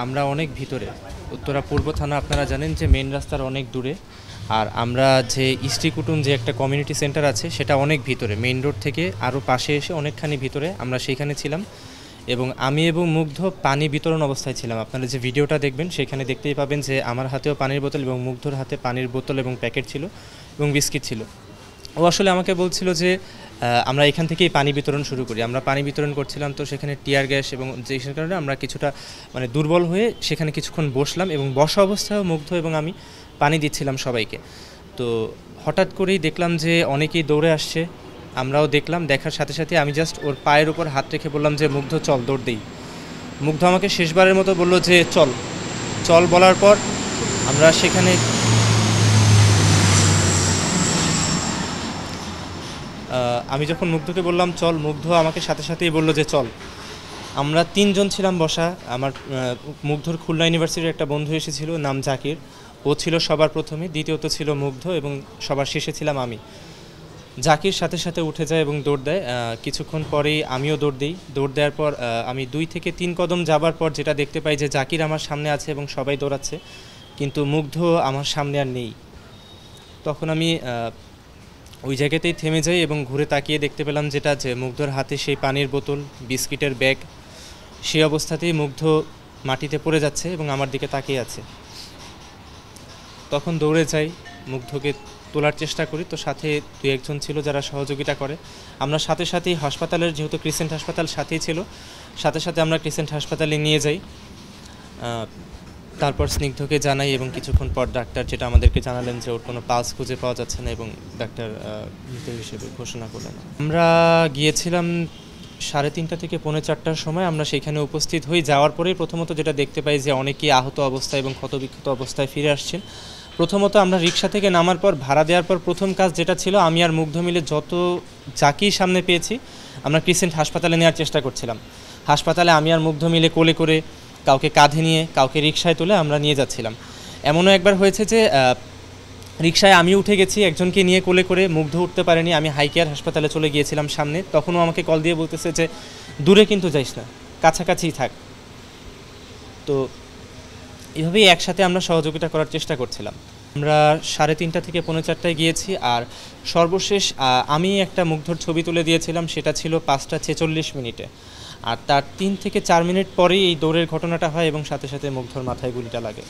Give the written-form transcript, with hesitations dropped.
আমরা অনেক ভিতরে, উত্তরা পূর্ব থানা আপনারা জানেন যে মেন রাস্তার অনেক দূরে। আর আমরা যে ইষ্টিকুটুম যে একটা কমিউনিটি সেন্টার আছে সেটা অনেক ভিতরে, মেইন রোড থেকে আরও পাশে এসে অনেকখানি ভিতরে আমরা সেইখানে ছিলাম। এবং আমি এবং মুগ্ধ পানি বিতরণ অবস্থায় ছিলাম। আপনারা যে ভিডিওটা দেখবেন সেখানে দেখতেই পাবেন যে আমার হাতেও পানির বোতল এবং মুগ্ধর হাতে পানির বোতল এবং প্যাকেট ছিল এবং বিস্কিট ছিল। ও আসলে আমাকে বলছিল যে আমরা এখান থেকেই পানি বিতরণ শুরু করি। আমরা পানি বিতরণ করছিলাম, তো সেখানে টিয়ার গ্যাস এবং যেই কারণে আমরা কিছুটা দুর্বল হয়ে সেখানে কিছুক্ষণ বসলাম এবং বসা অবস্থায়ও মুগ্ধ এবং আমি পানি দিচ্ছিলাম সবাইকে। তো হঠাৎ করেই দেখলাম যে অনেকেই দৌড়ে আসছে, আমরাও দেখলাম। দেখার সাথে সাথে আমি জাস্ট ওর পায়ের উপর হাত রেখে বললাম যে মুগ্ধ চল, দৌড় দেই। মুগ্ধ আমাকে শেষবারের মতো বলল যে চল চল। বলার পর আমরা সেখানে আমি যখন মুগ্ধকে বললাম চল, মুগ্ধ আমাকে সাথে সাথেই বলল যে চল। আমরা তিনজন ছিলাম বসা। আমার মুগ্ধর খুলনা ইউনিভার্সিটির একটা বন্ধু এসেছিল, নাম জাকির। ও ছিল সবার প্রথমে, দ্বিতীয়ত ছিল মুগ্ধ এবং সবার শেষে ছিলাম আমি। জাকির সাথে সাথে উঠে যায় এবং দৌড় দেয়। কিছুক্ষণ পরেই আমিও দৌড় দিই। দৌড় দেওয়ার পর আমি 2 থেকে 3 কদম যাবার পর যেটা দেখতে পাই যে জাকির আমার সামনে আছে এবং সবাই দৌড়াচ্ছে, কিন্তু মুগ্ধ আমার সামনে আর নেই। তখন আমি ওই জায়গাতেই থেমে যাই এবং ঘুরে তাকিয়ে দেখতে পেলাম যেটা যে মুগ্ধর হাতে সেই পানির বোতল, বিস্কিটের ব্যাগ। সেই অবস্থাতেই মুগ্ধ মাটিতে পড়ে যাচ্ছে এবং আমার দিকে তাকিয়ে আছে। তখন দৌড়ে যাই, মুগ্ধকে তোলার চেষ্টা করি। তো সাথে 2-1 জন ছিল যারা সহযোগিতা করে। আমরা সাথে সাথেই হাসপাতালের, যেহেতু ক্রিসেন্ট হাসপাতাল সাথেই ছিল, সাথে সাথে আমরা ক্রিসেন্ট হাসপাতালে নিয়ে যাই। তারপর স্নিগ্ধকে জানাই এবং কিছুক্ষণ পর ডাক্তার যেটা আমাদেরকে জানালেন যে ওর কোনো পালস খুঁজে পাওয়া যাচ্ছে না এবং ডাক্তার মৃত হিসেবে ঘোষণা করলেন। আমরা গিয়েছিলাম 3:30 থেকে 4:45টার সময়। আমরা সেখানে উপস্থিত হই। যাওয়ার পরেই প্রথমত যেটা দেখতে পাই যে অনেকেই আহত অবস্থায় এবং ক্ষতবিক্ষত অবস্থায় ফিরে আসছেন। প্রথমত আমরা রিক্সা থেকে নামার পর, ভাড়া দেওয়ার পর প্রথম কাজ যেটা ছিল, আমি আর মুগ্ধ মিলে যত যাকেই সামনে পেয়েছি আমরা ক্রিসেন্ট হাসপাতালে নেওয়ার চেষ্টা করছিলাম। হাসপাতালে আমি আর মুগ্ধ মিলে কোলে করে, কাউকে কাঁধে নিয়ে, কাউকে রিক্সায় তুলে আমরা নিয়ে যাচ্ছিলাম। এমনও একবার হয়েছে যে রিক্সায় আমি উঠে গেছি একজনকে নিয়ে কোলে করে, মুগ্ধ উঠতে পারেনি। আমি হাইকেয়ার হাসপাতালে চলে গিয়েছিলাম সামনে। তখনও আমাকে কল দিয়ে বলতেছে যে দূরে কিন্তু যাইস না, কাছাকাছিই থাক। তো এভাবেই একসাথে আমরা সহযোগিতা করার চেষ্টা করছিলাম। আমরা 3:30 থেকে 4:45টায় গিয়েছি। আর সর্বশেষ আমি একটা মুগ্ধর ছবি তুলে দিয়েছিলাম, সেটা ছিল 5:46 আর তার 3 থেকে 4 মিনিট পরেই এই দৌড়ের ঘটনাটা হয় এবং সাথে সাথে মুগ্ধর মাথায় গুলিটা লাগে।